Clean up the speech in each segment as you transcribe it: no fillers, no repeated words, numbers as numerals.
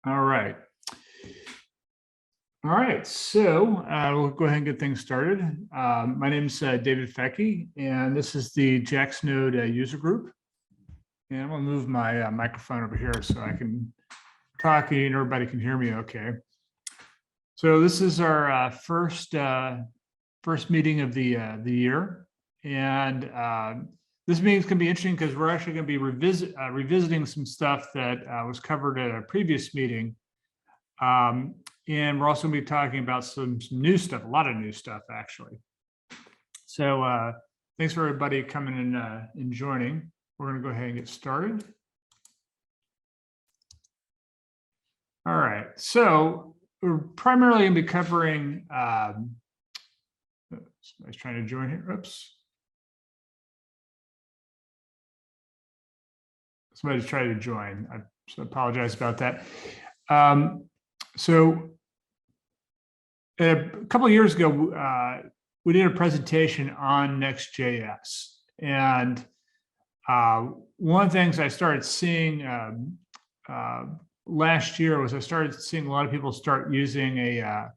All right. All right, so we'll go ahead and get things started. My name is David Fecky, and this is the JaxNode user group. And I'm going to move my microphone over here so I can talk and everybody can hear me okay. So this is our first meeting of the year, and this meeting is going to be interesting because we're actually going to be revisiting some stuff that was covered at a previous meeting. And we're also going to be talking about some new stuff, a lot of new stuff, actually. So thanks for everybody coming in and joining. We're going to go ahead and get started. All right. So we're primarily going to be covering, somebody's trying to join here. Oops. Somebody's trying to join. I apologize about that. So a couple of years ago, we did a presentation on Next.js. And one of the things I started seeing last year was I started seeing a lot of people start using a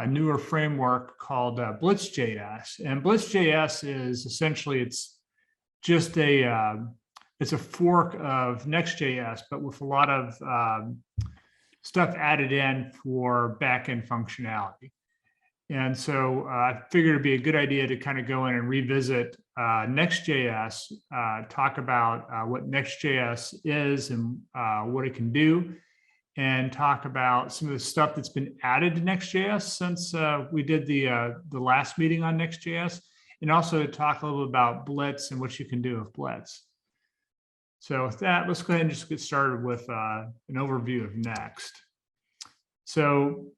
newer framework called Blitz.js. And Blitz.js is essentially, it's just it's a fork of Next.js, but with a lot of stuff added in for backend functionality. And so I figured it'd be a good idea to kind of go in and revisit Next.js, talk about what Next.js is and what it can do, and talk about some of the stuff that's been added to Next.js since we did the last meeting on Next.js, and also talk a little bit about Blitz and what you can do with Blitz. So with that, let's go ahead and just get started with an overview of Next. So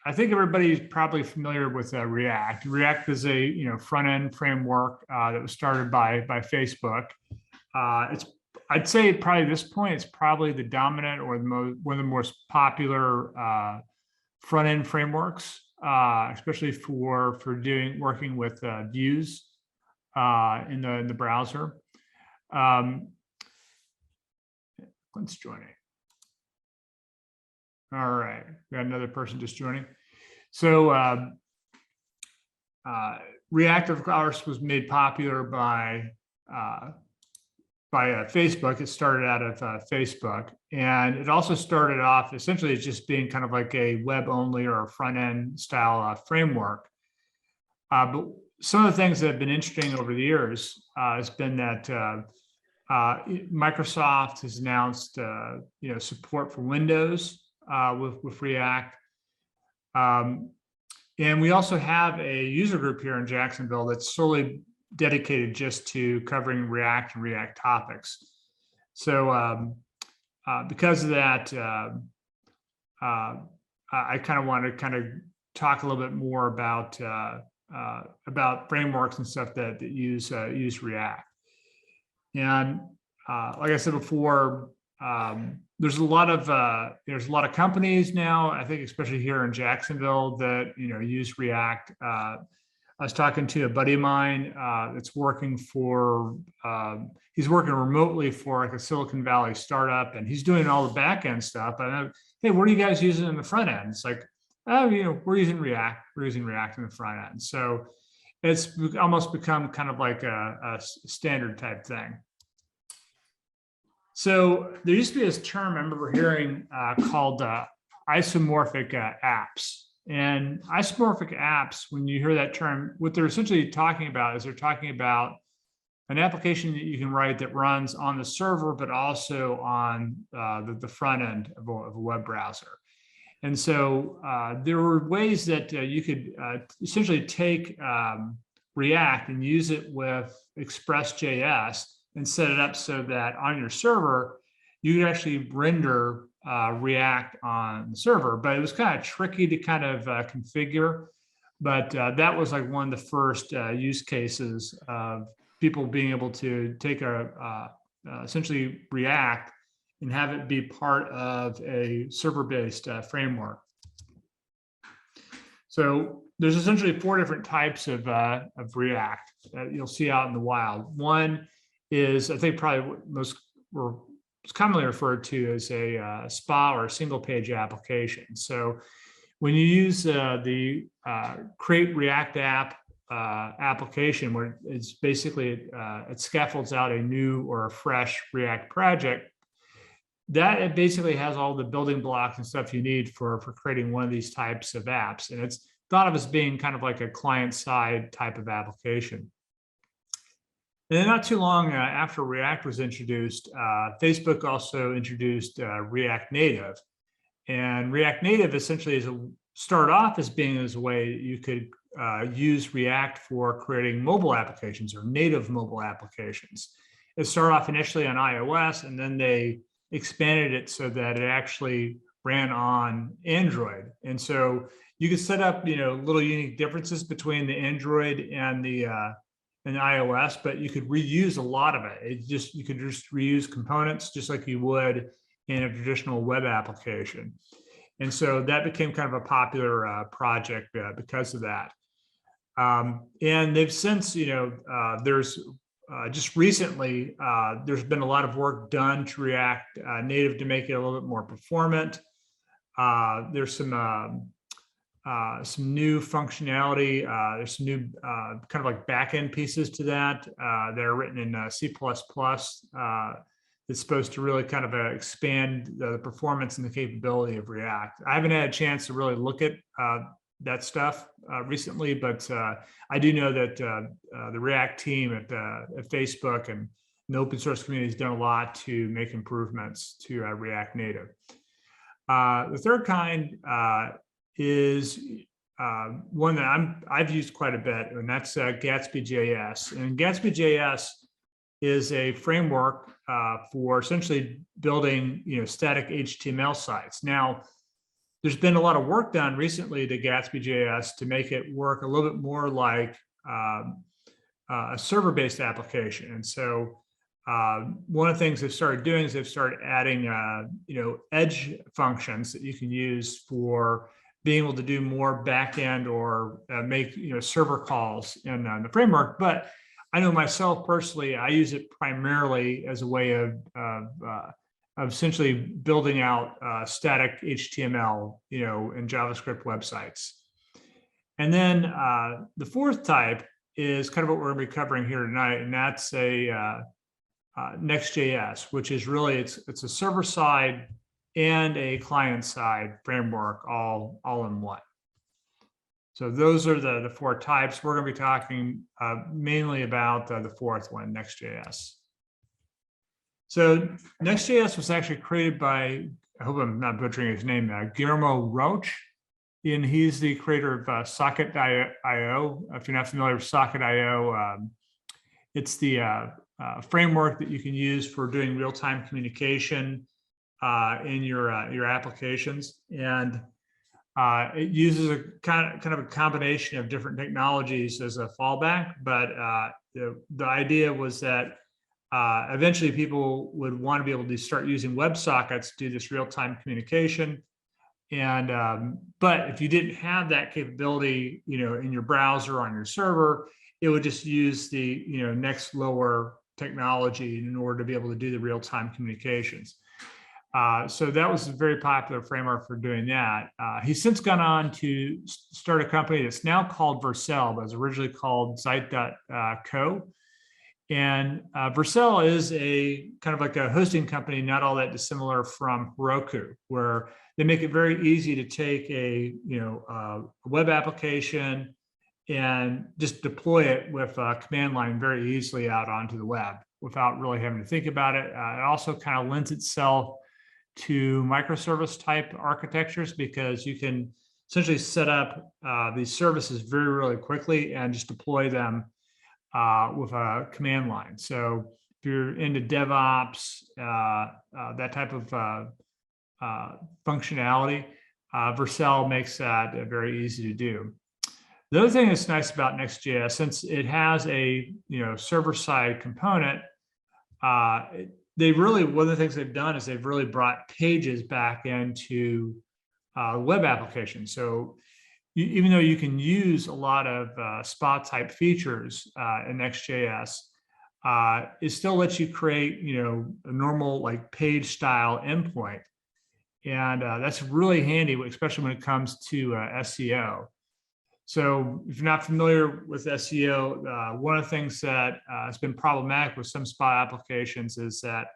I think everybody's probably familiar with React. React is a front-end framework that was started by Facebook. I'd say probably at this point it's probably the dominant or one of the most popular front-end frameworks, especially for working with views in the browser. Let's join it. All right, we got another person just joining. So React, of course, was made popular by Facebook. It started out of Facebook, and it also started off essentially as just being kind of like a web-only or a front-end style framework. But some of the things that have been interesting over the years has been that Microsoft has announced support for Windows with React. And we also have a user group here in Jacksonville that's solely dedicated just to covering React and React topics. So because of that, I kind of want to talk a little bit more about frameworks and stuff that use React. And like I said before, there's a lot of companies now, I think, especially here in Jacksonville, that use React. I was talking to a buddy of mine that's working for he's working remotely for like a Silicon Valley startup, and he's doing all the back end stuff. And hey, what are you guys using in the front end? It's like, oh, we're using React. We're using React in the front end. So it's almost become kind of like a standard type thing. So there used to be this term I remember hearing called isomorphic apps. And isomorphic apps, when you hear that term, what they're essentially talking about is they're talking about an application that you can write that runs on the server, but also on the front end of a web browser. And so there were ways that you could essentially take React and use it with Express.js and set it up so that on your server, you could actually render React on the server. But it was kind of tricky to kind of configure. But that was like one of the first use cases of people being able to take essentially React and have it be part of a server-based framework. So there's essentially 4 different types of React that you'll see out in the wild. One is, I think probably what most we're it's commonly referred to as a SPA or a single page application. So when you use the create React app application, where it's basically it scaffolds out a new or a fresh React project, that it basically has all the building blocks and stuff you need for creating one of these types of apps. And it's thought of as being kind of like a client-side type of application. And then not too long after React was introduced, Facebook also introduced React Native. And React Native essentially started off as being as a way you could use React for creating mobile applications or native mobile applications. It started off initially on iOS, and then they expanded it so that it actually ran on Android. And so you could set up, little unique differences between the Android and the iOS, but you could reuse a lot of it. You could just reuse components just like you would in a traditional web application. And so that became kind of a popular project because of that. And they've since, there's just recently, there's been a lot of work done to React Native to make it a little bit more performant. There's some new functionality. There's some new kind of like backend pieces to that that are written in C++. That's supposed to really kind of expand the performance and the capability of React. I haven't had a chance to really look at that stuff recently, but I do know that the React team at Facebook and the open source community has done a lot to make improvements to React Native. The third kind is one that I've used quite a bit, and that's Gatsby.js. And Gatsby.js is a framework for essentially building, static HTML sites. Now, there's been a lot of work done recently to Gatsby.js to make it work a little bit more like a server-based application. And so one of the things they've started doing is they've started adding, edge functions that you can use for being able to do more backend or make, server calls in the framework. But I know myself personally, I use it primarily as a way of essentially building out static HTML, and JavaScript websites. And then the fourth type is kind of what we're going to be covering here tonight, and that's a Next.js, which is really it's a server side and a client side framework all in one. So those are the four types. We're going to be talking mainly about the fourth one, Next.js. So Next.js was actually created by, I hope I'm not butchering his name, Guillermo Roche, and he's the creator of Socket.io. If you're not familiar with Socket.io, it's the framework that you can use for doing real-time communication in your applications. And it uses a kind of a combination of different technologies as a fallback, but the idea was that eventually people would want to be able to start using WebSockets to do this real-time communication. And but if you didn't have that capability, in your browser or on your server, it would just use the next lower technology in order to be able to do the real-time communications. So that was a very popular framework for doing that. He's since gone on to start a company that's now called Vercel, but was originally called Zeit.co. And Vercel is a kind of like a hosting company, not all that dissimilar from Heroku, where they make it very easy to take a web application and just deploy it with a command line very easily out onto the web without really having to think about it. It also kind of lends itself to microservice type architectures because you can essentially set up these services very, really quickly and just deploy them with a command line. So if you're into DevOps, that type of functionality, Vercel makes that very easy to do. The other thing that's nice about Next.js, since it has a server-side component, they really, one of the things they've done is they've really brought pages back into web applications. So even though you can use a lot of SPA type features in Next.js, it still lets you create, a normal like page style endpoint. And that's really handy, especially when it comes to SEO. So if you're not familiar with SEO, one of the things that has been problematic with some spot applications is that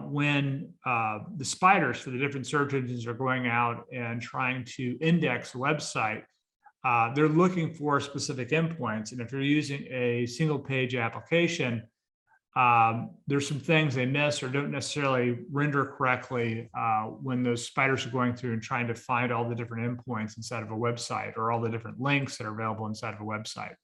when the spiders for the different search engines are going out and trying to index a website, they're looking for specific endpoints. And if you're using a single page application, there's some things they miss or don't necessarily render correctly when those spiders are going through and trying to find all the different endpoints inside of a website or all the different links that are available inside of a website.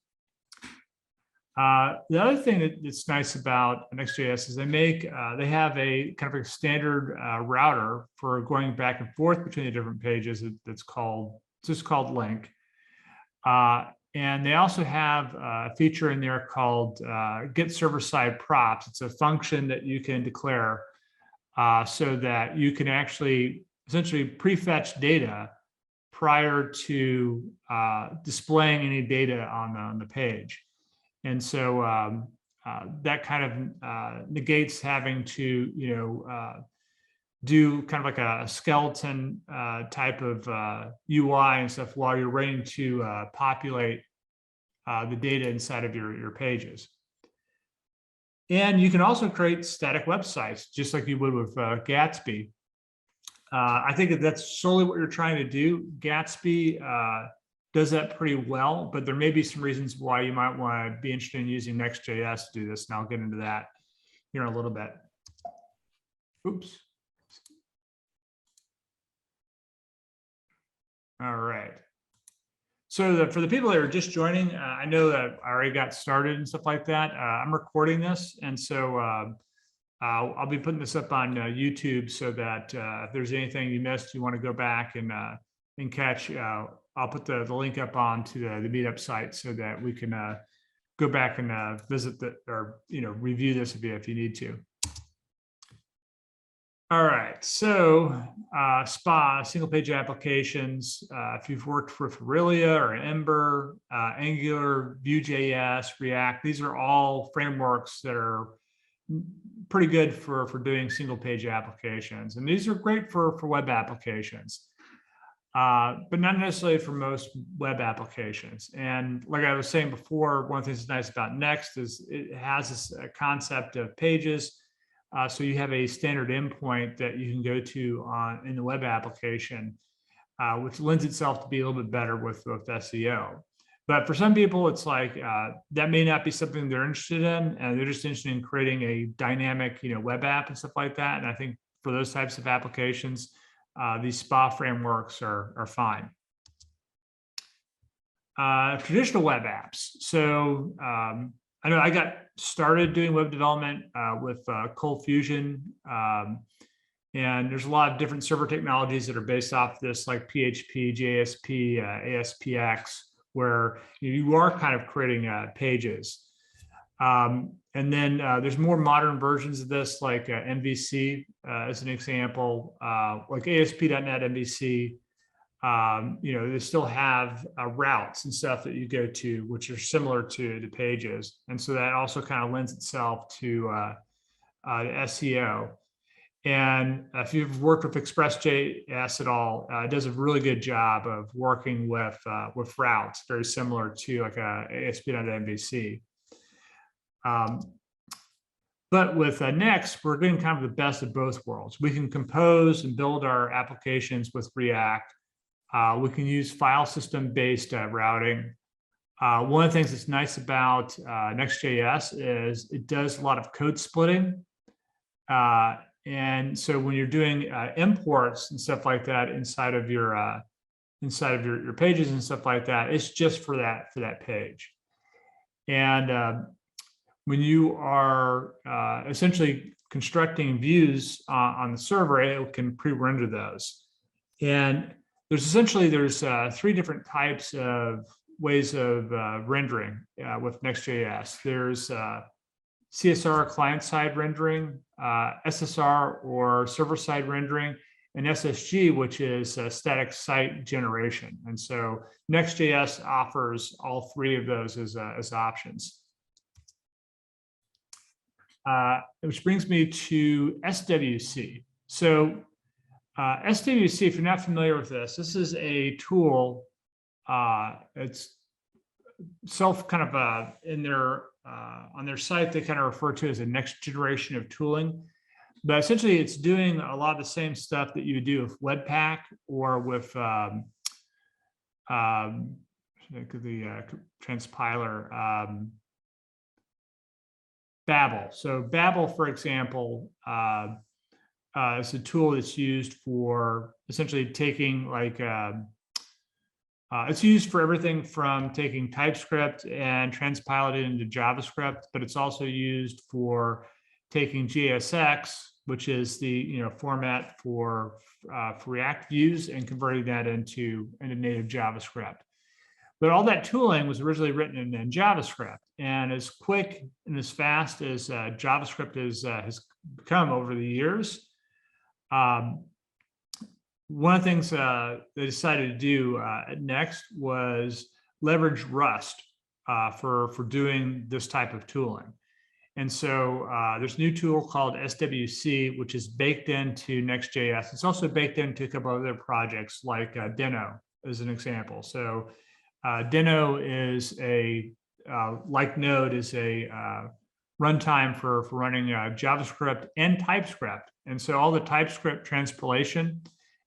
The other thing that's nice about Next.js is they have a kind of a standard router for going back and forth between the different pages that's just called link. And they also have a feature in there called get server-side props. It's a function that you can declare so that you can actually essentially prefetch data prior to displaying any data on the page. And so that kind of negates having to, do kind of like a skeleton type of UI and stuff while you're waiting to populate the data inside of your pages. And you can also create static websites, just like you would with Gatsby. I think that's solely what you're trying to do. Gatsby does that pretty well, but there may be some reasons why you might want to be interested in using Next.js to do this, and I'll get into that here in a little bit. Oops. All right. So for the people that are just joining, I know that I already got started and stuff like that. I'm recording this, and so I'll be putting this up on YouTube so that if there's anything you missed, you want to go back and catch. I'll put the link up onto the Meetup site so that we can go back and visit or review this if you need to. All right, so SPA, single page applications. If you've worked with Aurelia or Ember, Angular, Vue.js, React, these are all frameworks that are pretty good for doing single page applications. And these are great for web applications, but not necessarily for most web applications. And like I was saying before, one of the things that's nice about Next is it has this concept of pages. So you have a standard endpoint that you can go to in the web application, which lends itself to be a little bit better with SEO. But for some people, it's like that may not be something they're interested in, and they're just interested in creating a dynamic, web app and stuff like that. And I think for those types of applications, these SPA frameworks are fine. Traditional web apps. So I know I got started doing web development with Cold Fusion, and there's a lot of different server technologies that are based off this, like PHP, JSP, ASPX, where you are kind of creating pages. And then there's more modern versions of this, like MVC as an example, like ASP.NET MVC. They still have routes and stuff that you go to, which are similar to the pages. And so that also kind of lends itself to SEO. And if you've worked with Express.js at all, it does a really good job of working with routes, very similar to like a ASP.NET MVC. But with Next, we're getting kind of the best of both worlds. We can compose and build our applications with React. We can use file system-based routing. One of the things that's nice about Next.js is it does a lot of code splitting. And so when you're doing imports and stuff like that inside of your pages and stuff like that, it's just for that page. And when you are essentially constructing views on the server, it can pre-render those. And there's three different types of ways of rendering with Next.js. There's CSR client-side rendering, SSR or server-side rendering, and SSG, which is static site generation. And so Next.js offers all three of those as options. which brings me to SWC. So SWC, if you're not familiar with this is a tool. It's in their on their site, they kind of refer to it as a next generation of tooling. But essentially, it's doing a lot of the same stuff that you would do with Webpack or with the transpiler, Babel. So Babel, for example, is a tool that's used for essentially taking it's used for everything from taking TypeScript and transpiling it into JavaScript, but it's also used for taking JSX, which is the format for React views, and converting that into native JavaScript. But all that tooling was originally written in JavaScript, and as quick and as fast as JavaScript has become over the years, one of the things they decided to do at Next was leverage Rust for doing this type of tooling. And so there's a new tool called SWC, which is baked into Next.js. It's also baked into a couple of other projects like Deno, as an example. So Deno is like Node, is a runtime for running JavaScript and TypeScript. And so all the TypeScript transpilation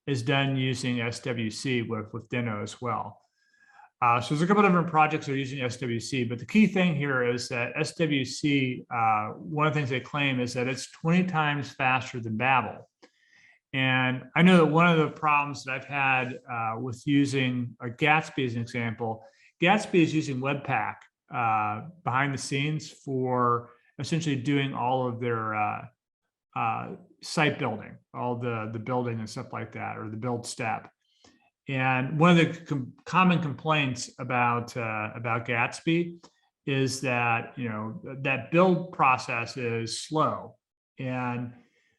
is done using SWC with Deno as well. So there's a couple of different projects that are using SWC, but the key thing here is that SWC, one of the things they claim is that it's 20 times faster than Babel. And I know that one of the problems that I've had with using Gatsby as an example, Gatsby is using Webpack behind the scenes for essentially doing all of their site building, all the building and stuff like that, or the build step. And one of the common complaints about Gatsby is that that build process is slow. And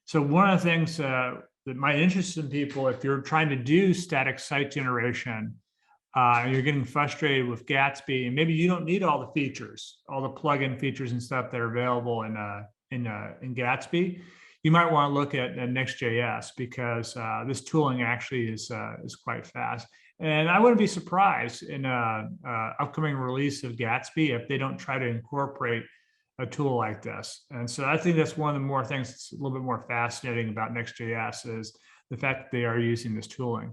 so one of the things that might interest in people, if you're trying to do static site generation, and you're getting frustrated with Gatsby, and maybe you don't need all the features, all the plugin features and stuff that are available in Gatsby, you might want to look at Next.js, because this tooling actually is quite fast. And I wouldn't be surprised in an upcoming release of Gatsby if they don't try to incorporate a tool like this. And so I think that's one of the more things that's a little bit more fascinating about Next.js is the fact that they are using this tooling.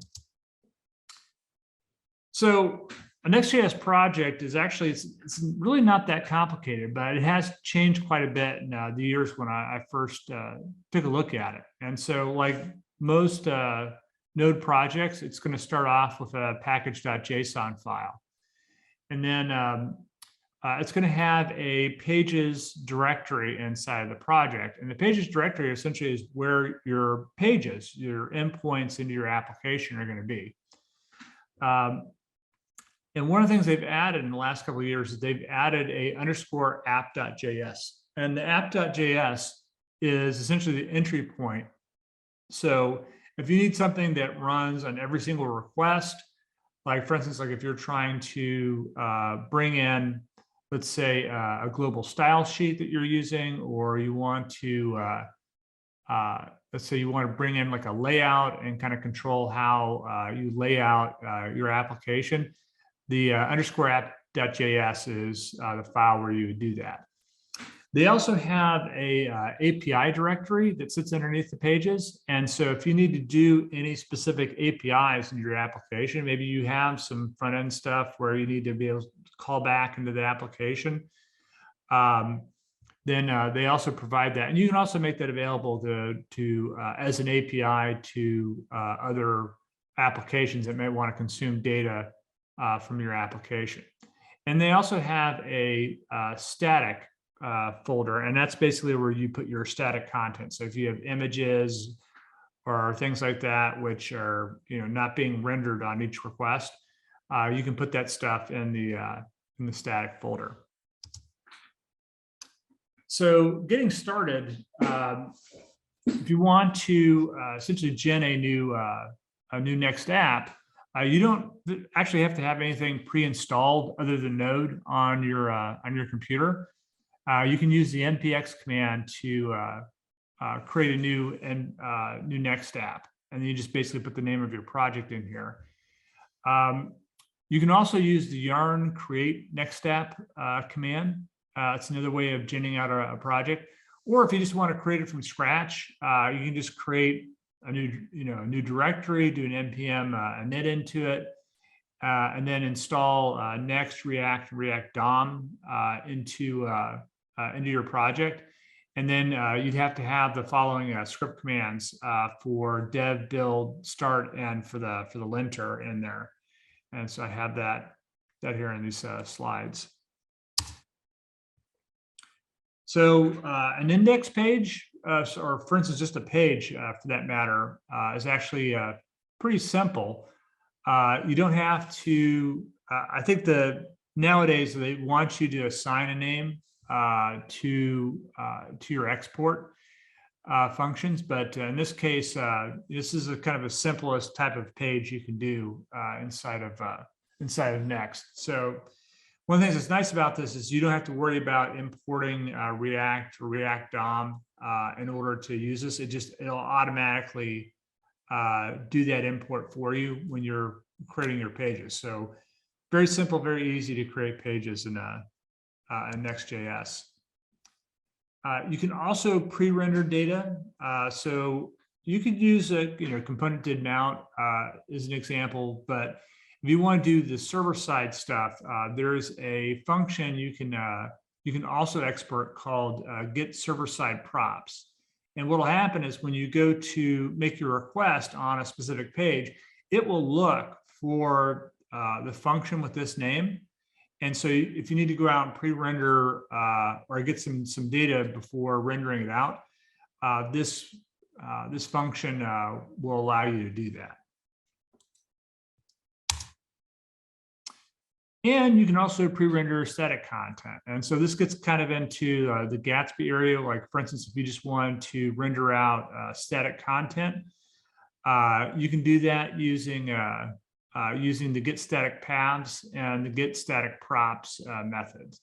So a Next.js project is actually, it's really not that complicated, but it has changed quite a bit in the years when I first took a look at it. And so like most Node projects, it's going to start off with a package.json file. And then it's going to have a pages directory inside of the project. And the pages directory essentially is where your pages, your endpoints into your application are going to be. And one of the things they've added in the last couple of years is they've added a underscore app.js. And the app.js is essentially the entry point. So if you need something that runs on every single request, like for instance, like if you're trying to bring in, let's say, a global style sheet that you're using, or you want to, let's say you want to bring in like a layout and kind of control how you lay out your application, the underscore app.js is the file where you would do that. They also have a API directory that sits underneath the pages. And so if you need to do any specific APIs in your application, maybe you have some front end stuff where you need to be able to call back into the application, then they also provide that. And you can also make that available to as an API to other applications that may want to consume data from your application. And they also have a static folder, and that's basically where you put your static content. So if you have images or things like that, which are not being rendered on each request, you can put that stuff in the static folder. So getting started, if you want to essentially gen a new Next app, you don't actually have to have anything pre-installed other than Node on your computer. you can use the npx command to create a new Next app, and then you just basically put the name of your project in here. You can also use the yarn create Next app command. It's another way of generating out a project. Or if you just want to create it from scratch, you can just create a new directory, do an npm init into it, and then install Next, React, and React DOM into your project. And then you'd have to have the following script commands for dev, build, start, and for the linter in there. And so I have that here in these slides. So an index page, or for instance, just a page for that matter, is actually pretty simple. You don't have to, I think nowadays they want you to assign a name to your export functions, but in this case, this is a kind of a simplest type of page you can do inside of Next. So one of the things that's nice about this is you don't have to worry about importing React or React DOM in order to use this. It'll automatically do that import for you when you're creating your pages. So very simple, very easy to create pages in Next.js. You can also pre-render data. So you could use a component did mount as an example, but if you want to do the server-side stuff, there's a function you can also export called get server-side props. And what will happen is when you go to make your request on a specific page, it will look for the function with this name. And so if you need to go out and pre-render or get some data before rendering it out, this function will allow you to do that. And you can also pre-render static content. And so this gets kind of into the Gatsby area. Like for instance, if you just want to render out static content, you can do that using the get static paths and the get static props methods.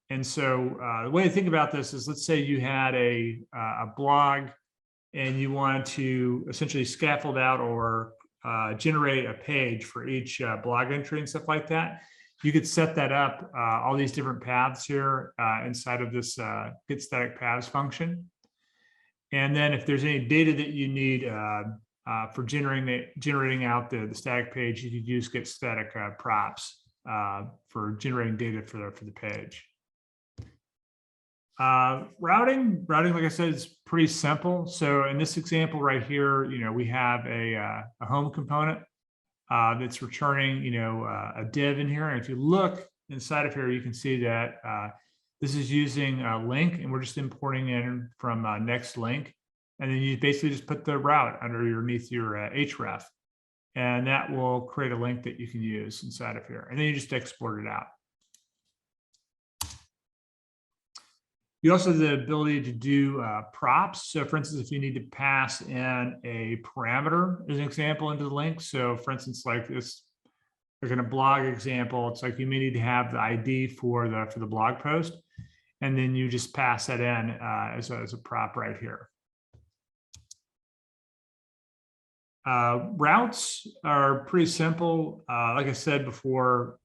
And so the way to think about this is, let's say you had a blog and you want to essentially scaffold out or generate a page for each blog entry and stuff like that. You could set that up, all these different paths here inside of this get static paths function. And then if there's any data that you need for generating out the static page, you could use get static props for generating data for the page. Routing, like I said, is pretty simple. So in this example right here, we have a home component that's returning, a div in here. And if you look inside of here, you can see that this is using a link, and we're just importing in from Next link. And then you basically just put the route underneath your href, and that will create a link that you can use inside of here. And then you just export it out. You also have the ability to do props. So for instance, if you need to pass in a parameter as an example into the link. So for instance, like this, like in a blog example, it's like you may need to have the ID for the blog post, and then you just pass that in as a prop right here. Routes are pretty simple. Like I said before,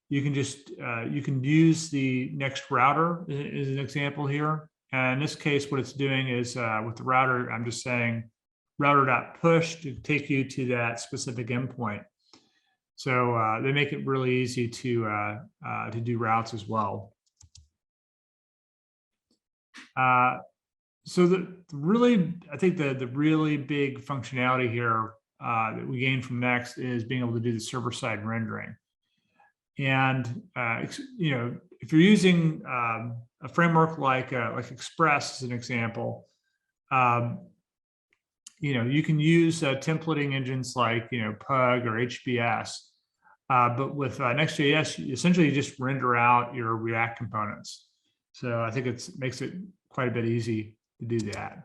you can just you can use the Next router as an example here. And in this case, what it's doing is with the router, I'm just saying router.push to take you to that specific endpoint. So they make it really easy to do routes as well. So I think the really big functionality here that we gain from Next is being able to do the server-side rendering. And if you're using a framework like Express as an example, you can use templating engines like Pug or HBS, but with Next.js, you essentially just render out your React components. So I think it makes it quite a bit easy to do that.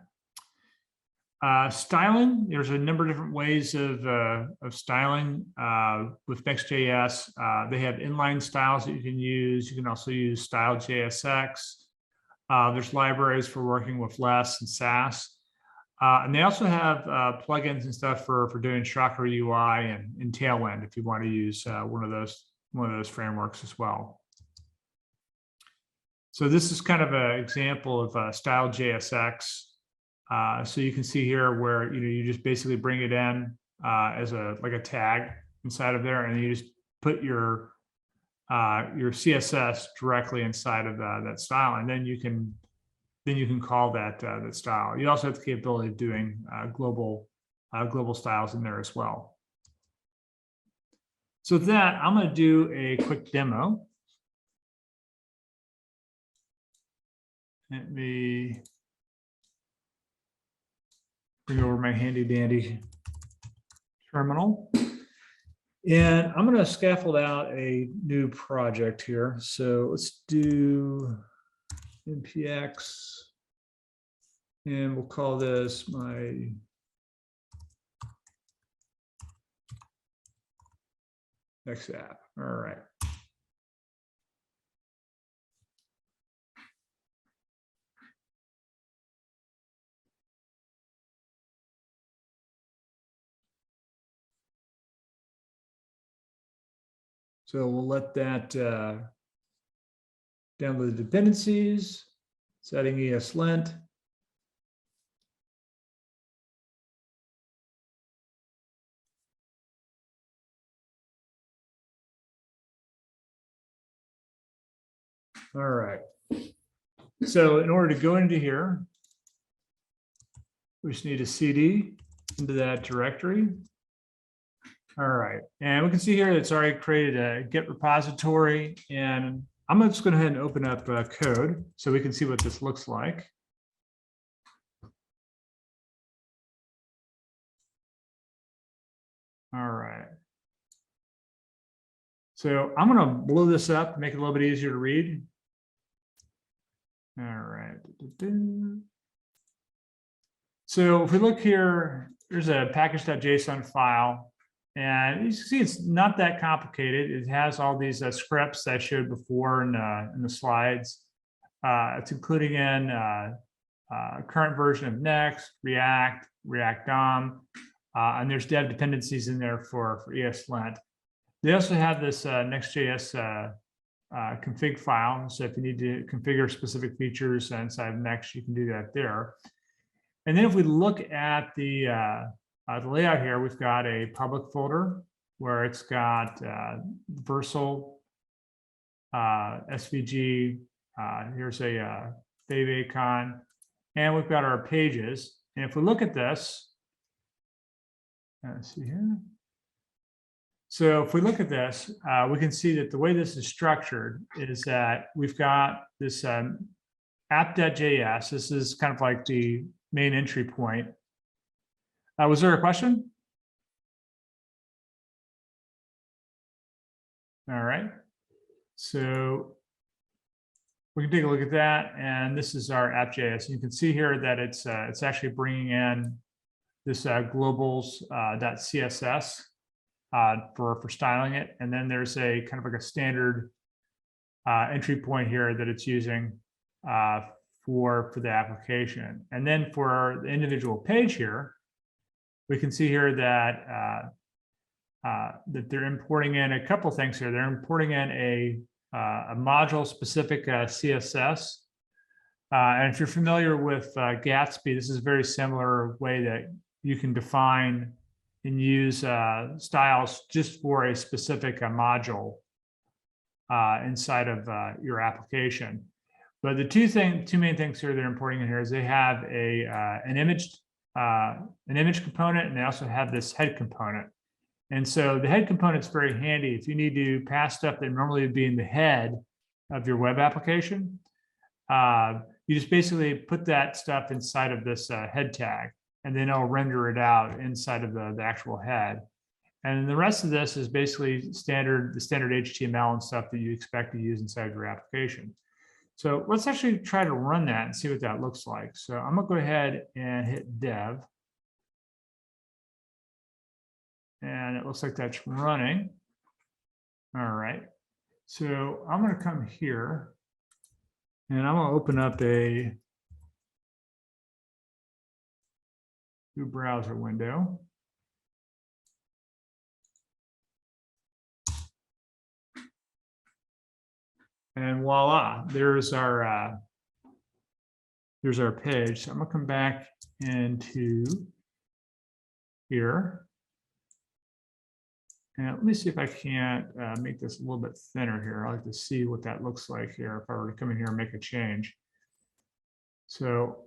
Styling, there's a number of different ways of styling with Next.js. They have inline styles that you can use. You can also use style JSX. There's libraries for working with less and Sass. And they also have plugins and stuff for doing Shocker UI and Tailwind if you want to use one of those frameworks as well. So this is kind of an example of style JSX. So you can see here where you just basically bring it in as like a tag inside of there, and you just put your CSS directly inside of that style, and then you can call that style. You also have the capability of doing global styles in there as well. So with that, I'm going to do a quick demo. Let me bring over my handy dandy terminal. And I'm going to scaffold out a new project here. So let's do npx, and we'll call this my next app. All right. So we'll let that download the dependencies, setting ESLint. All right. So in order to go into here, we just need a CD into that directory. All right, and we can see here it's already created a Git repository, and I'm just going to go ahead and open up code so we can see what this looks like. All right. So I'm going to blow this up, make it a little bit easier to read. All right. So if we look here, there's a package.json file. And you see it's not that complicated. It has all these scripts that I showed before in the slides. It's including in current version of Next, React, React DOM, and there's dev dependencies in there for ESLint. They also have this Next.js config file. So if you need to configure specific features inside of Next, you can do that there. And then if we look at the layout here, we've got a public folder where it's got Versal, SVG, here's a favicon, and we've got our pages. And if we look at this, let's see here. So if we look at this, we can see that the way this is structured is that we've got this app.js. This is kind of like the main entry point. Was there a question? All right. So we can take a look at that, and this is our app.js. You can see here that it's actually bringing in this globals.css for styling it, and then there's a kind of like a standard entry point here that it's using for the application. And then for the individual page here, we can see here that that they're importing in a couple things here. They're importing in a module-specific CSS. And if you're familiar with Gatsby, this is a very similar way that you can define and use styles just for a specific module inside of your application. But the two main things here they're importing in here is they have an image component, and they also have this head component. And so the head component is very handy if you need to pass stuff that normally would be in the head of your web application. You just basically put that stuff inside of this head tag, and then it'll render it out inside of the actual head. And the rest of this is basically the standard HTML and stuff that you expect to use inside your application. So let's actually try to run that and see what that looks like. So I'm going to go ahead and hit dev. And it looks like that's running. All right. So I'm going to come here. And I'm going to open up a new browser window. And voila, there's our page. So I'm going to come back into here. And let me see if I can't make this a little bit thinner here. I'd like to see what that looks like here if I were to come in here and make a change. So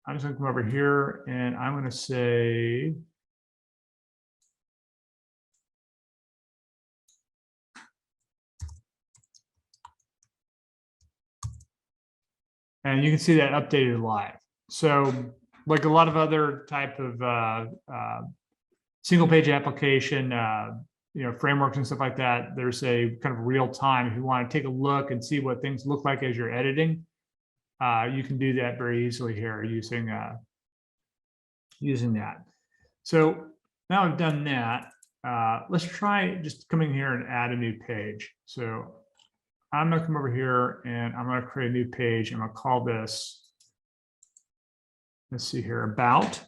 I'm just going to come over here and I'm going to say and you can see that updated live. So like a lot of other type of single page application, frameworks and stuff like that, there's a kind of real time. If you want to take a look and see what things look like as you're editing, you can do that very easily here using that. So now I've done that. Let's try just coming here and add a new page. So I'm going to come over here and I'm going to create a new page. I'm going to call this, let's see here, about.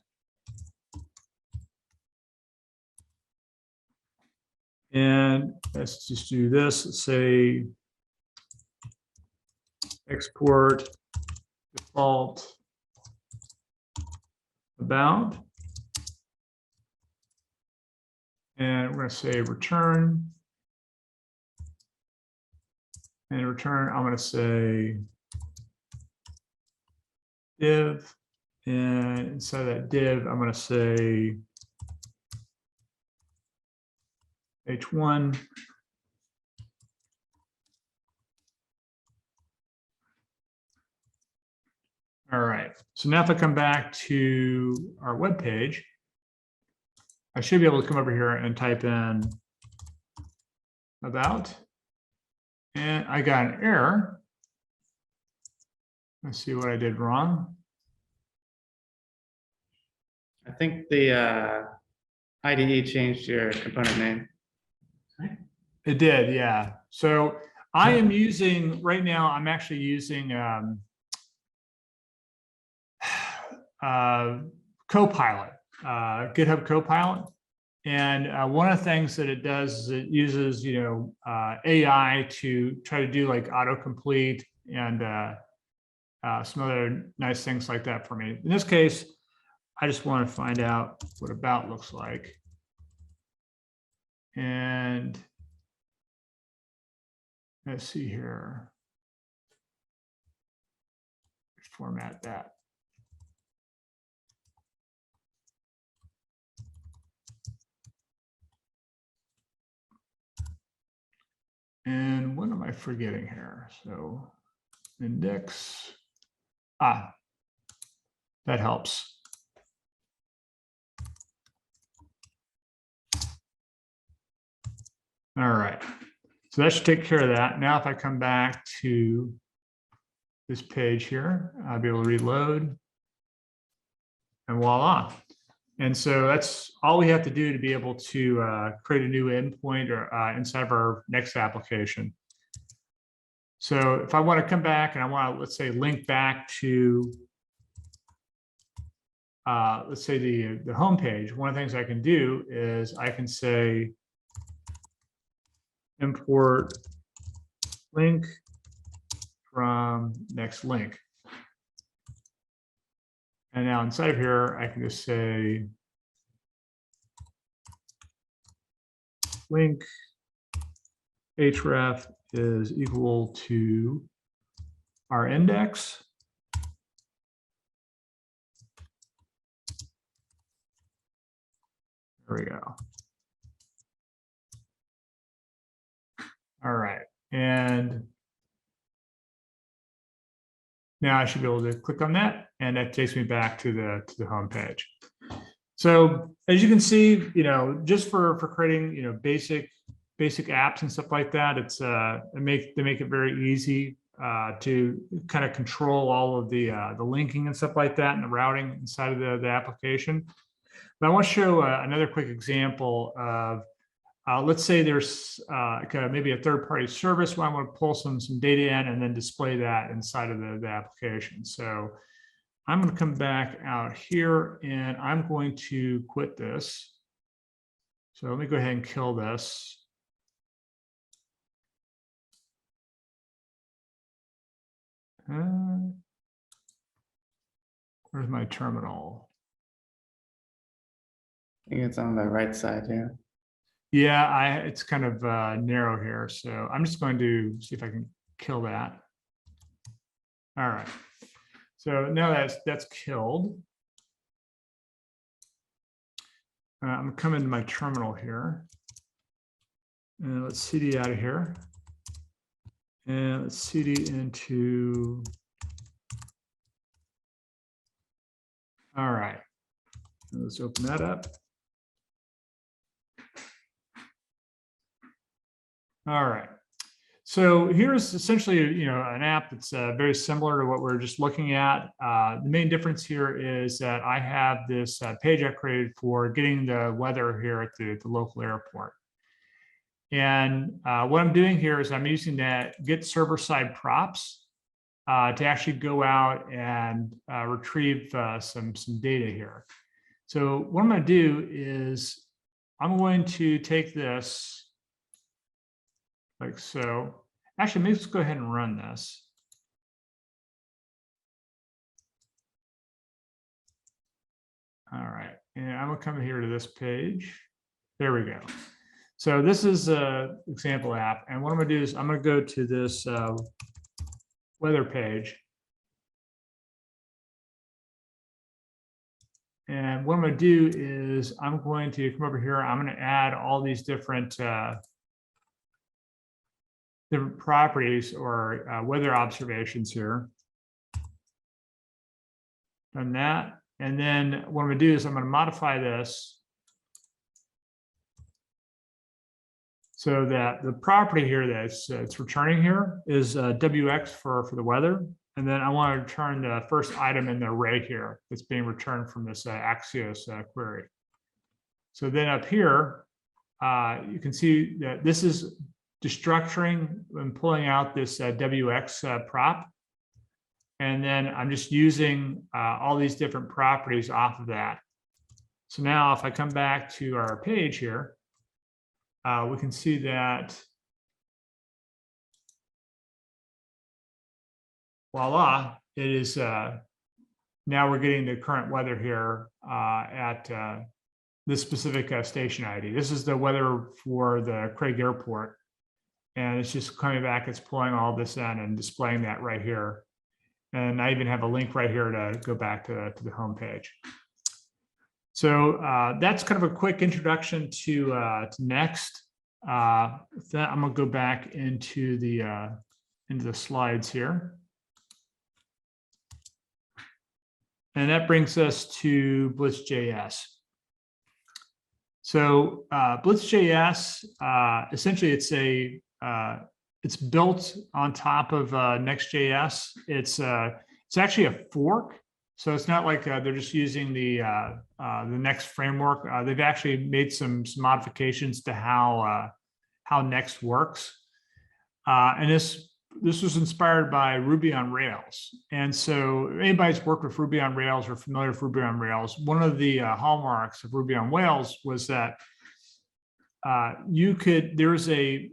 And let's just do this. Let's say export default about. And we're going to say return. And in return, I'm going to say div. And inside of that div, I'm going to say h1. All right. So now if I come back to our web page, I should be able to come over here and type in about. And I got an error. Let's see what I did wrong. I think the IDE changed your component name. It did, yeah. So I am using, right now, I'm actually using Copilot, GitHub Copilot. And one of the things that it does is it uses, AI to try to do like autocomplete and some other nice things like that for me. In this case, I just want to find out what about looks like. And let's see here. Format that. And what am I forgetting here? So index, that helps. All right, so that should take care of that. Now, if I come back to this page here, I'll be able to reload and voila. And so that's all we have to do to be able to create a new endpoint or inside of our Next application. So if I want to come back and I want to, let's say, link back to, let's say the home page, one of the things I can do is I can say import link from next link. And now inside of here, I can just say link href is equal to our index. There we go. All right. And now I should be able to click on that, and that takes me back to the home page. So as you can see, just for creating basic apps and stuff like that, it's they make it very easy to kind of control all of the linking and stuff like that and the routing inside of the application. But I want to show another quick example of let's say there's maybe a third-party service where I want to pull some data in and then display that inside of the application. So I'm going to come back out here and I'm going to quit this. So let me go ahead and kill this. Where's my terminal? I think it's on the right side here. Yeah, it's kind of narrow here. So I'm just going to see if I can kill that. All right. So now that's killed. I'm gonna come into my terminal here. And let's cd out of here. And let's cd into. All right. Let's open that up. All right. So here's essentially, an app that's very similar to what we're just looking at. The main difference here is that I have this page I created for getting the weather here at the local airport. And what I'm doing here is I'm using that get server-side props to actually go out and retrieve some data here. So what I'm going to do is I'm going to take this like so. Actually, maybe let's go ahead and run this. All right, and I'm gonna come here to this page. There we go. So this is an example app, and what I'm gonna do is I'm gonna go to this weather page. And what I'm gonna do is I'm going to come over here. I'm gonna add all these different properties or weather observations here. Done that. And then what I'm going to do is I'm going to modify this so that the property here that's it's returning here is WX for the weather. And then I want to return the first item in the array here that's being returned from this Axios query. So then up here, you can see that this is destructuring and pulling out this WX prop. And then I'm just using all these different properties off of that. So now if I come back to our page here, we can see that, voila, it is, now we're getting the current weather here at this specific station ID. This is the weather for the Craig Airport. And it's just coming back, it's pulling all this in and displaying that right here. And I even have a link right here to go back to the home page. So that's kind of a quick introduction to Next. With that, I'm gonna go back into the slides here. And that brings us to Blitz.js. So Blitz.js, essentially it's built on top of Next.js. It's actually a fork, so it's not like they're just using the Next framework. They've actually made some modifications to how Next works, and this was inspired by Ruby on Rails. And so, anybody's worked with Ruby on Rails or familiar with Ruby on Rails, one of the hallmarks of Ruby on Rails was that there's a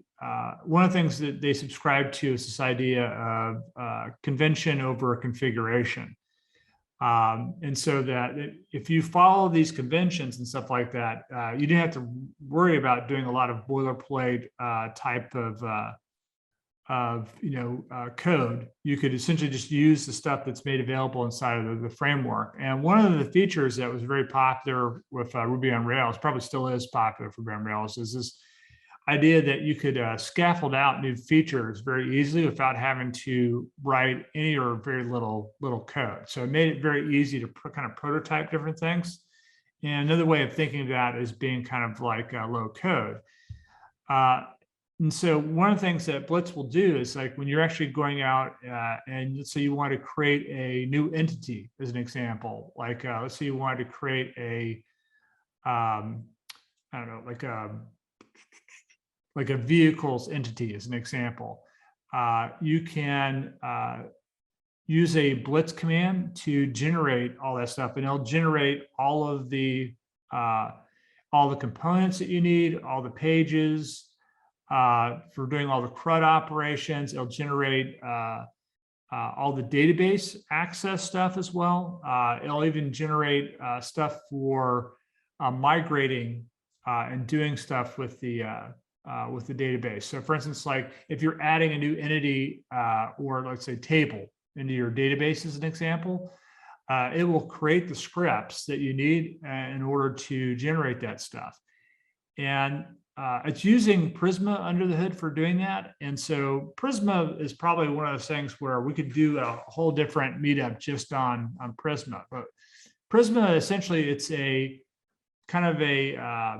one of the things that they subscribe to is this idea of convention over configuration. And so that if you follow these conventions and stuff like that, you didn't have to worry about doing a lot of boilerplate type of code. You could essentially just use the stuff that's made available inside of the framework. And one of the features that was very popular with Ruby on Rails, probably still is popular for Ruby on Rails, is this idea that you could scaffold out new features very easily without having to write any or very little code. So it made it very easy to kind of prototype different things. And another way of thinking of that is being kind of like low code. And so one of the things that Blitz will do is like when you're actually going out and let's say you want to create a new entity as an example, like let's say you wanted to create a, I don't know, like like a vehicles entity as an example. You can use a blitz command to generate all that stuff, and it'll generate all the components that you need, all the pages for doing all the CRUD operations. It'll generate all the database access stuff as well. It'll even generate stuff for migrating and doing stuff with the database. So for instance, like if you're adding a new entity or let's say table into your database as an example, it will create the scripts that you need in order to generate that stuff. And it's using Prisma under the hood for doing that. And so Prisma is probably one of those things where we could do a whole different meetup just on Prisma. But Prisma, essentially, it's a kind of a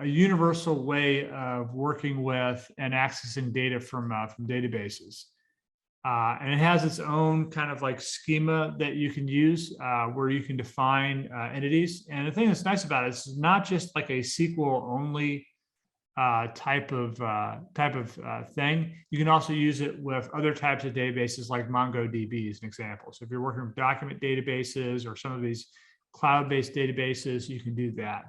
universal way of working with and accessing data from databases. And it has its own kind of like schema that you can use where you can define entities. And the thing that's nice about it is it's not just like a SQL only type of thing. You can also use it with other types of databases like MongoDB as an example. So if you're working with document databases or some of these cloud-based databases, you can do that.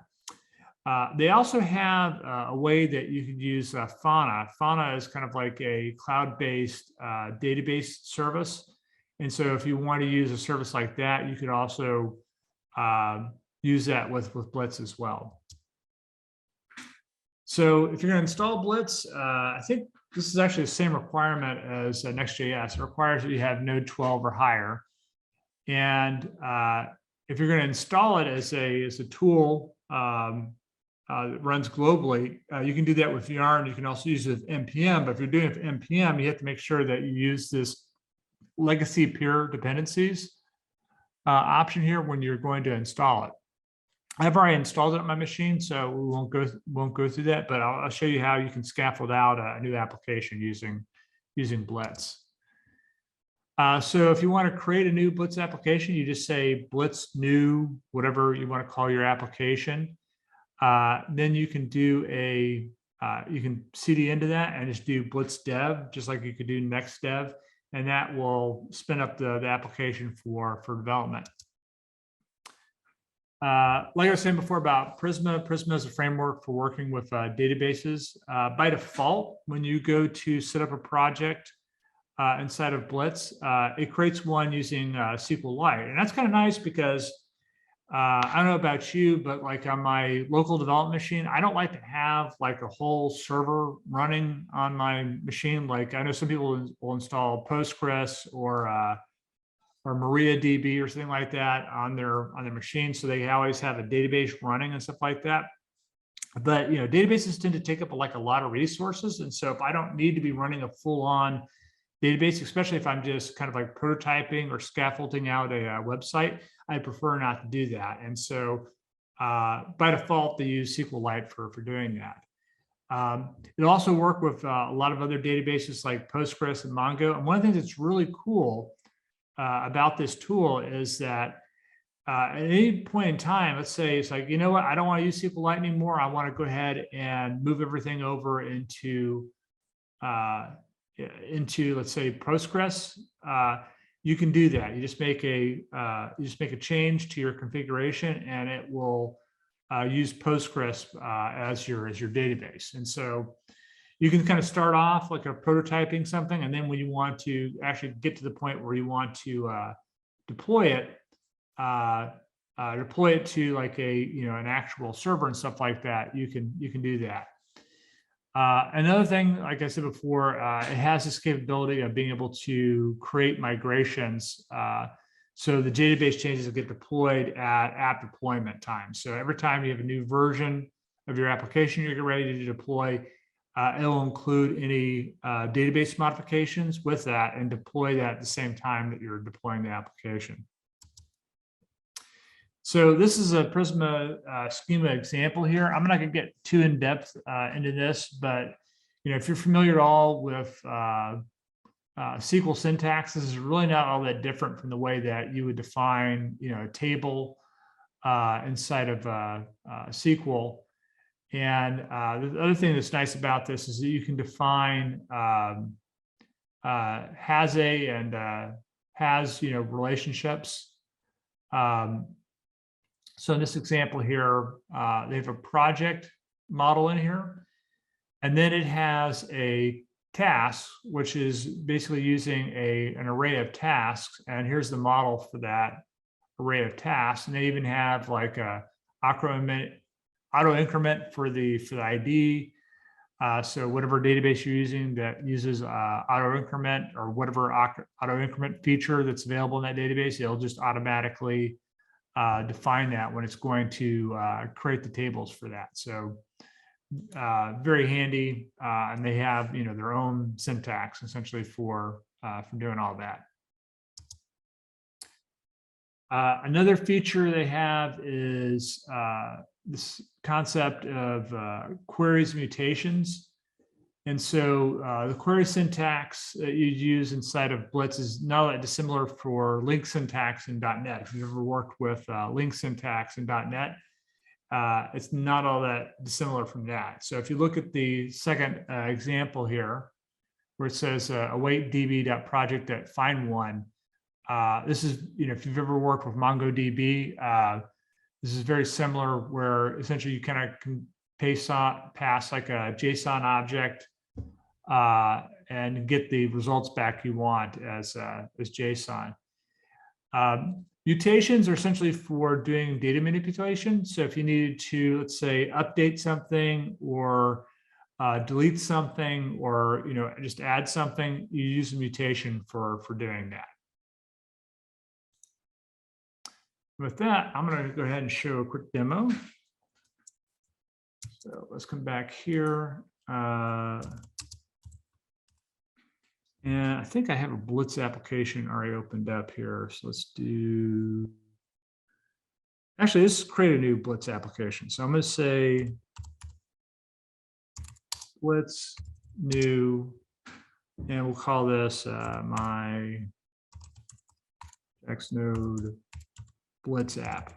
They also have a way that you can use Fauna. Fauna is kind of like a cloud-based database service. And so if you want to use a service like that, you could also use that with Blitz as well. So if you're going to install Blitz, I think this is actually the same requirement as Next.js. It requires that you have Node 12 or higher. And if you're going to install it as a tool, that runs globally, you can do that with Yarn. You can also use it with NPM, but if you're doing it with NPM, you have to make sure that you use this legacy peer dependencies option here when you're going to install it. I've already installed it on my machine, so we won't go through that, but I'll show you how you can scaffold out a new application using Blitz. So if you want to create a new Blitz application, you just say Blitz new, whatever you want to call your application. Then you can do you can CD into that and just do Blitz dev, just like you could do Next dev, and that will spin up the application for development. Like I was saying before about Prisma, Prisma is a framework for working with databases. By default, when you go to set up a project inside of Blitz, it creates one using SQLite, and that's kind of nice because I don't know about you, but like on my local development machine, I don't like to have like a whole server running on my machine. Like I know some people will install Postgres or MariaDB or something like that on their machine, so they always have a database running and stuff like that. But databases tend to take up like a lot of resources, and so if I don't need to be running a full-on database, especially if I'm just kind of like prototyping or scaffolding out a website, I prefer not to do that. And so by default, they use SQLite for doing that. It'll also work with a lot of other databases like Postgres and Mongo. And one of the things that's really cool about this tool is that at any point in time, let's say it's like, you know what, I don't want to use SQLite anymore. I want to go ahead and move everything over into let's say Postgres. You can do that. You just make a change to your configuration, and it will use Postgres as your database. And so you can kind of start off like a prototyping something, and then when you want to actually get to the point where you want to deploy it to like an actual server and stuff like that, you can do that. Another thing, like I said before, it has this capability of being able to create migrations. So the database changes will get deployed at app deployment time. So every time you have a new version of your application you're getting ready to deploy, it'll include any database modifications with that and deploy that at the same time that you're deploying the application. So this is a Prisma schema example here. I'm not going to get too in depth into this, but if you're familiar at all with SQL syntax, this is really not all that different from the way that you would define a table inside of SQL. And the other thing that's nice about this is that you can define has a and has, relationships. So in this example here, they have a project model in here, and then it has a task, which is basically using an array of tasks. And here's the model for that array of tasks. And they even have like a auto increment for the ID. So whatever database you're using that uses auto increment, or whatever auto increment feature that's available in that database, it'll just automatically define that when it's going to create the tables for that. So very handy, and they have their own syntax essentially for doing all that. Another feature they have is this concept of queries mutations. And so the query syntax that you'd use inside of Blitz is not that dissimilar for link syntax in .NET. If you've ever worked with link syntax in .NET, it's not all that dissimilar from that. So if you look at the second example here, where it says await db.project.find1, this is, if you've ever worked with MongoDB, this is very similar, where essentially you kind of can pass like a JSON object and get the results back you want as JSON. Mutations are essentially for doing data manipulation. So if you needed to, let's say, update something or delete something, or just add something, you use a mutation for doing that. With that, I'm going to go ahead and show a quick demo. So let's come back here. And I think I have a Blitz application already opened up here. So let's do, actually, let's create a new Blitz application. So I'm going to say Blitz new, and we'll call this my JaxNode Blitz app.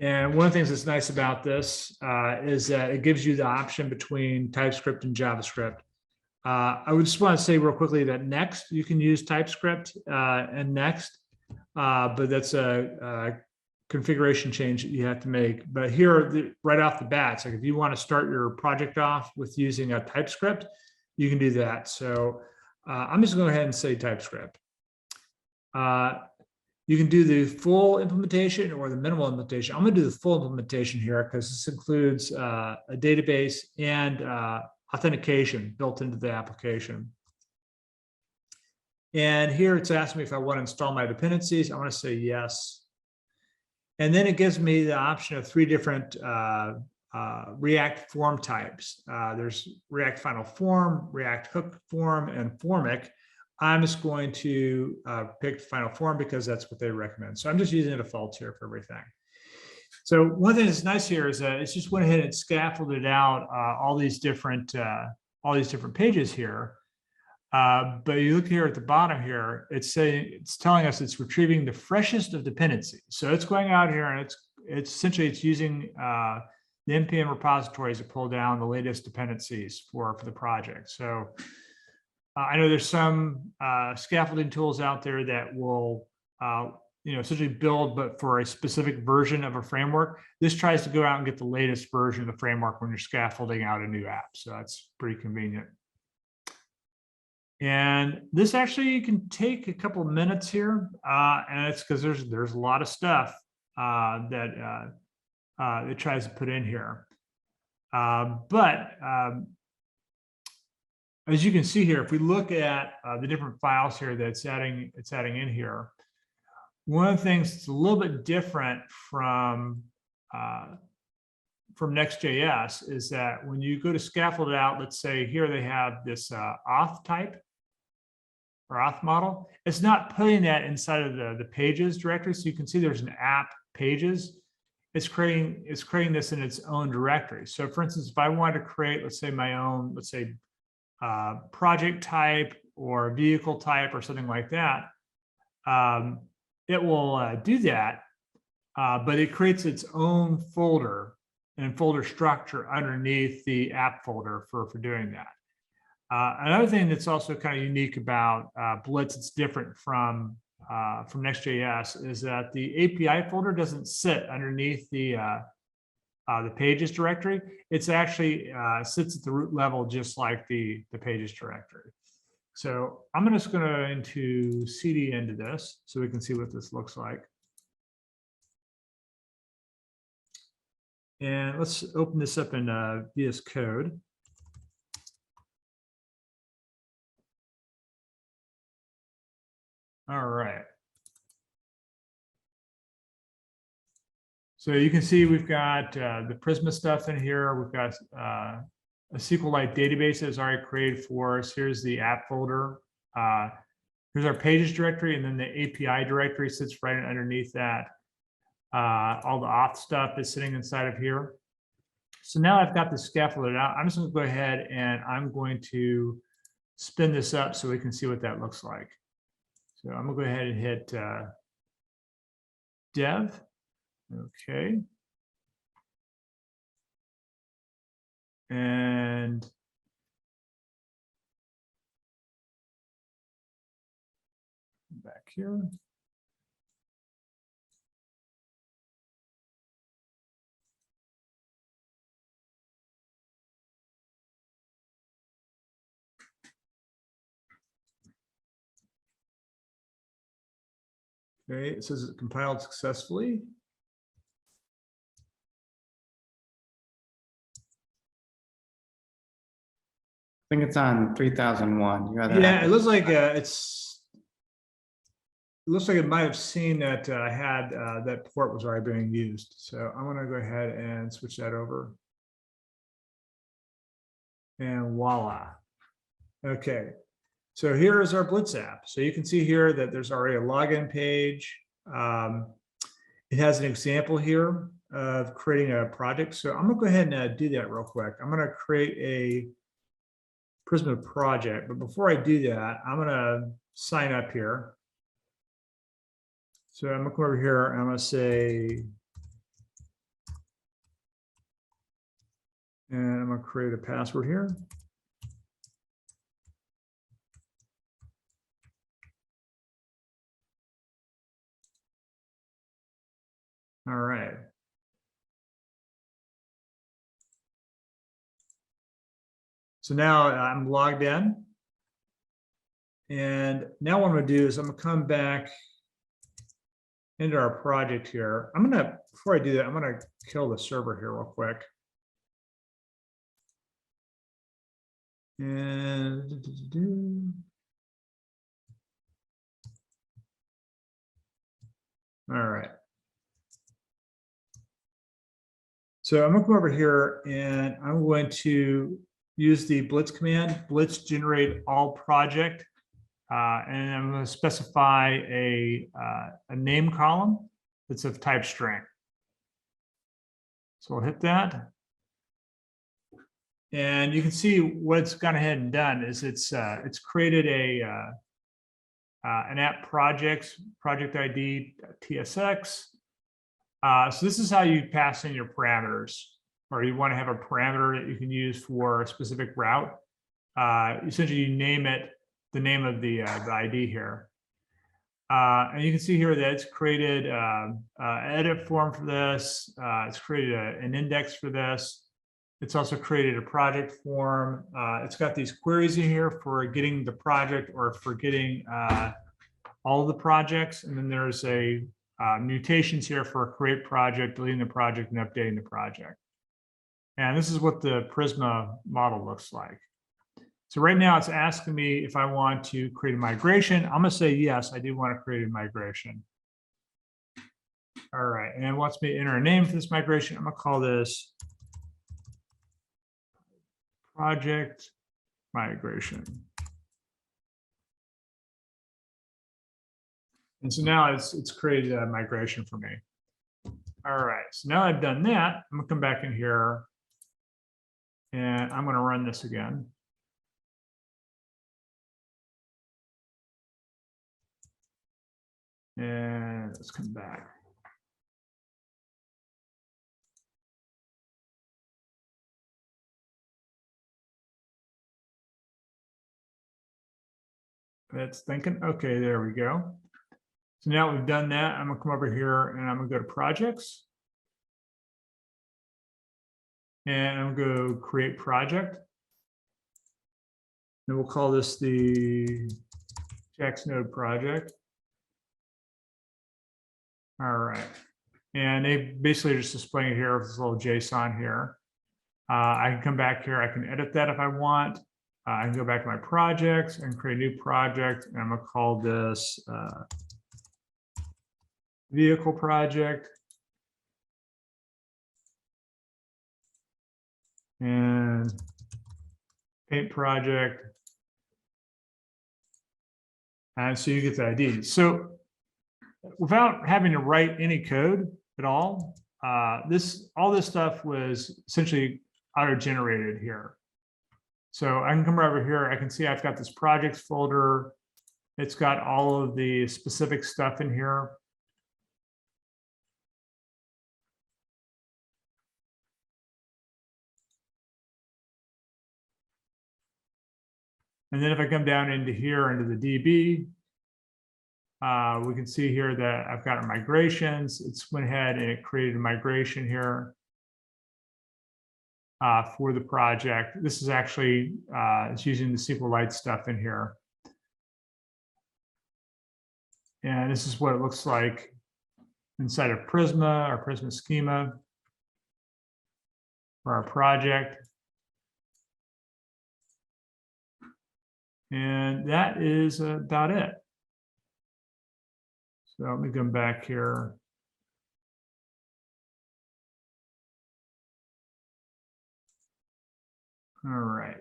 And one of the things that's nice about this is that it gives you the option between TypeScript and JavaScript. I would just want to say real quickly that Next, you can use TypeScript and Next, but that's a configuration change that you have to make. But here, right off the bat, it's like if you want to start your project off with using a TypeScript, you can do that. So I'm just going to go ahead and say TypeScript. You can do the full implementation or the minimal implementation. I'm going to do the full implementation here because this includes a database and authentication built into the application. And here it's asking me if I want to install my dependencies. I want to say yes. And then it gives me the option of 3 different React form types. There's React Final Form, React Hook Form, and Formic. I'm just going to pick Final Form because that's what they recommend. So I'm just using the defaults here for everything. So one thing that's nice here is that it's just went ahead and scaffolded out all these different pages here. But you look here at the bottom here, it's telling us it's retrieving the freshest of dependencies. So it's going out here and it's essentially using the npm repositories to pull down the latest dependencies for the project. So I know there's some scaffolding tools out there that will essentially build, but for a specific version of a framework. This tries to go out and get the latest version of the framework when you're scaffolding out a new app. So that's pretty convenient. And this actually can take a couple of minutes here, and it's because there's a lot of stuff that it tries to put in here. But as you can see here, if we look at the different files here that it's adding in here, one of the things that's a little bit different from Next.js is that when you go to scaffold it out, let's say here they have this auth type or auth model. It's not putting that inside of the pages directory. So you can see there's an app pages. It's creating this in its own directory. So for instance, if I wanted to create, let's say my own, project type or vehicle type or something like that, it will do that. but it creates its own folder and folder structure underneath the app folder for doing that. Another thing that's also kind of unique about Blitz, it's different from Next.js, is that the API folder doesn't sit underneath the pages directory. It's actually sits at the root level, just like the pages directory. So I'm just going to cd into this so we can see what this looks like. And let's open this up in VS Code. All right. So you can see we've got the Prisma stuff in here. We've got a SQLite database that's already created for us. Here's the app folder. Here's our pages directory, and then the API directory sits right underneath that. All the auth stuff is sitting inside of here. So now I've got the scaffolded out. I'm just going to go ahead and I'm going to spin this up so we can see what that looks like. So I'm going to go ahead and hit dev. Okay. And back here. Okay, it says it compiled successfully. I think it's on 3001. Yeah, it looks like it looks like it might have seen that I had that port was already being used. So I'm going to go ahead and switch that over. And voila. Okay. So here is our Blitz app. So you can see here that there's already a login page. It has an example here of creating a project. So I'm going to go ahead and do that real quick. I'm going to create a Prisma project. But before I do that, I'm going to sign up here. So I'm going to come over here and I'm going to say, and I'm going to create a password here. All right. So now I'm logged in. And now what I'm going to do is I'm going to come back into our project here. I'm going to, before I do that, I'm going to kill the server here real quick. And all right. So I'm going to come over here and I'm going to use the Blitz command, Blitz generate all project. And I'm going to specify a name column that's of type string. So we'll hit that. And you can see what it's gone ahead and done is it's created an app project ID TSX. So this is how you pass in your parameters, or you want to have a parameter that you can use for a specific route. Essentially, you name it the name of the ID here. And you can see here that it's created an edit form for this. It's created an index for this. It's also created a project form. It's got these queries in here for getting the project or for getting all of the projects. And then there's a mutations here for create project, deleting the project, and updating the project. And this is what the Prisma model looks like. So right now it's asking me if I want to create a migration. I'm going to say, yes, I do want to create a migration. All right. And it wants me to enter a name for this migration. I'm going to call this project migration. And so now it's created a migration for me. All right. So now I've done that, I'm going to come back in here and I'm going to run this again. And let's come back. That's thinking. Okay, there we go. So now we've done that. I'm gonna come over here and I'm gonna go to projects. And I'm gonna go create project. And we'll call this the JaxNode project. All right. And they basically are just displaying it here with this little JSON here. I can come back here. I can edit that if I want. I can go back to my projects and create a new project. And I'm going to call this vehicle project. And paint project. And so you get the ID. So without having to write any code at all, all this stuff was essentially auto-generated here. So I can come over here. I can see I've got this projects folder. It's got all of the specific stuff in here. And then if I come down into here, into the DB, we can see here that I've got migrations. It's went ahead and it created a migration here for the project. This is actually, it's using the SQLite stuff in here. And this is what it looks like inside of Prisma or Prisma Schema for our project. And that is about it. So let me come back here. All right.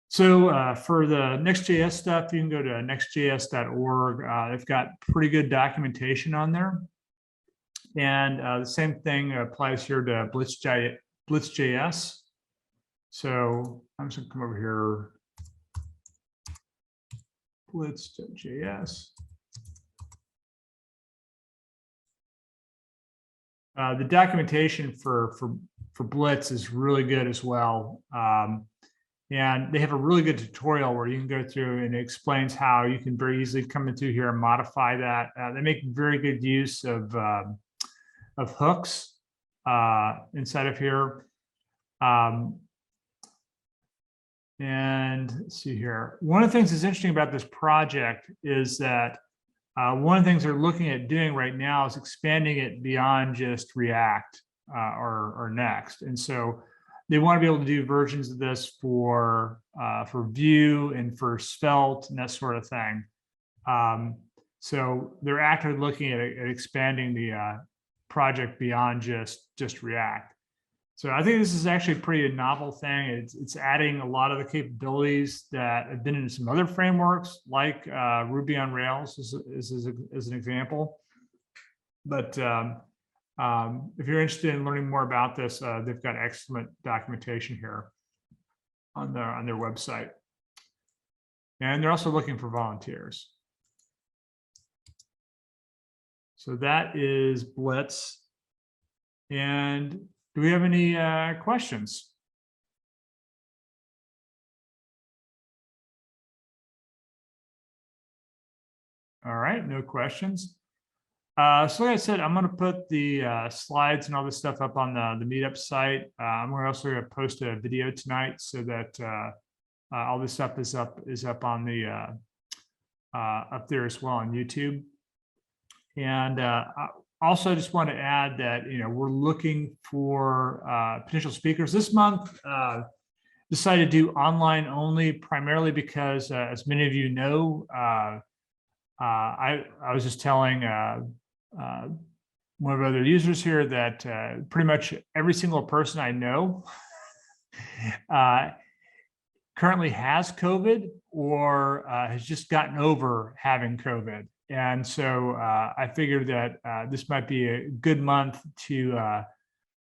So for the Next.js stuff, you can go to Next.js.org. They've got pretty good documentation on there. And the same thing applies here to Blitz.js. So I'm just going to come over here, Blitz.js. The documentation for Blitz is really good as well. And they have a really good tutorial where you can go through and it explains how you can very easily come in through here and modify that. They make very good use of hooks inside of here. And let's see here. One of the things that's interesting about this project is that one of the things they're looking at doing right now is expanding it beyond just React or Next. And so they want to be able to do versions of this for Vue and for Svelte and that sort of thing. So they're actively looking at expanding the project beyond just React. So I think this is actually a pretty novel thing. It's adding a lot of the capabilities that have been in some other frameworks, like Ruby on Rails as an example. But if you're interested in learning more about this, they've got excellent documentation here on their website. And they're also looking for volunteers. So that is Blitz. And do we have any questions? All right, no questions. So like I said, I'm going to put the slides and all this stuff up on the meetup site. I'm also going to post a video tonight so that all this stuff is up on the up there as well on YouTube. And also, I just want to add that we're looking for potential speakers this month. Decided to do online only, primarily because, as many of you know, I was just telling one of our other users here that pretty much every single person I know currently has COVID or has just gotten over having COVID. And so I figured that this might be a good month to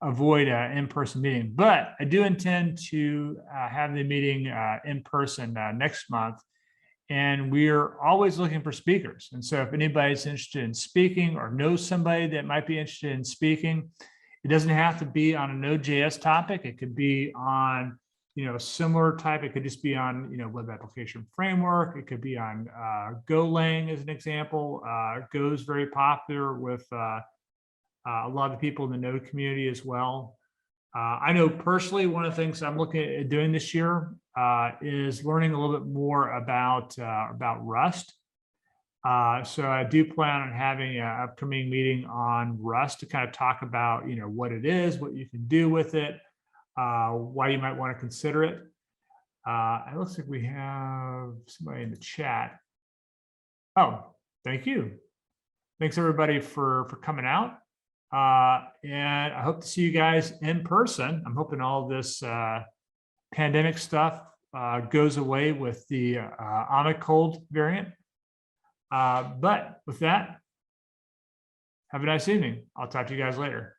avoid an in-person meeting. But I do intend to have the meeting in person next month. And we're always looking for speakers. And so if anybody's interested in speaking or knows somebody that might be interested in speaking, It doesn't have to be on a Node.js topic. It could be on, a similar type. It could just be on, web application framework. It could be on Golang as an example. Go is very popular with a lot of people in the Node community as well. I know personally, one of the things I'm looking at doing this year is learning a little bit more about Rust. So I do plan on having an upcoming meeting on Rust to kind of talk about, what it is, what you can do with it, why you might want to consider it. It looks like we have somebody in the chat. Oh, thank you. Thanks everybody for coming out. And I hope to see you guys in person. I'm hoping all this pandemic stuff goes away with the Omicron variant. But with that, have a nice evening. I'll talk to you guys later.